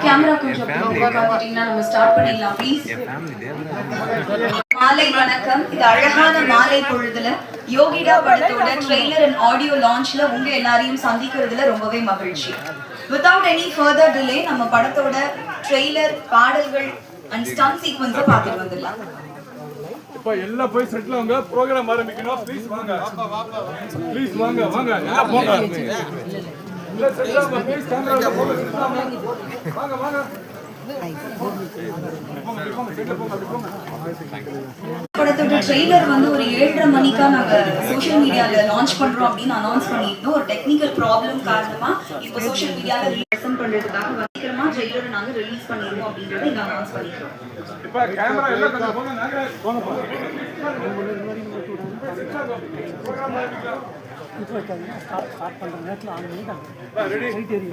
Camera கொஞ்சம் பாத்தீங்கன்னா நம்ம ஸ்டார்ட் பண்ணிடலாம் ப்ளீஸ். மாலை வணக்கம். இது அழகான மாலை பொழுதுல யோகிடா படத்தோட ட்ரெய்லர் அண்ட் ஆடியோ லான்ச்ல உங்க எல்லாரையும் சந்திக்கிறதுல ரொம்பவே மகிழ்ச்சி. வித்வுட் எனி ஃபர்தர் டிலே நம்ம படத்தோட ட்ரெய்லர், பாடல்கள் அண்ட் ஸ்டன் சீக்வென்ஸை பார்த்துட்டு வந்துடலாம். இப்ப எல்லாம் போய் செட்டில் ஆகுங்க. ப்ரோகிராம் ஆரம்பிக்கணும். ப்ளீஸ் வாங்க. ப்ளீஸ் வாங்க வாங்க எல்லாம் போங்க. இல்ல செட்டில் ஆகுங்க. ப்ளீஸ் கேமரால போங்க. வாங்க வாங்க. படத்தோட ட்ரெய்லர் வந்து ஒரு 7:30 மணிக்கா நாங்க சோஷியல் மீடியால லான்ச் பண்றோம் அப்படின்னு அனௌன்ஸ் பண்ணியிருந்தோம். ஒரு டெக்னிக்கல் ப்ராப்ளம் காரணமா இப்போ சோஷியல் மீடியால ரிலீஸ் பண்றதுக்காக சீக்கிரமா ட்ரெய்லரை நாங்க ரிலீஸ் பண்ணிடுவோம் அப்படின்றத இங்க அனௌன்ஸ் பண்ணிக்கிறோம். இப்ப கேமரா எல்லாம் கொஞ்சம் போங்க. நாங்க போங்க. ப்ரோகிராம் ஆரம்பிக்கலாம். இப்போ ஸ்டார்ட் பண்ற நேரத்துல 6 மணிக்கு ரெடி.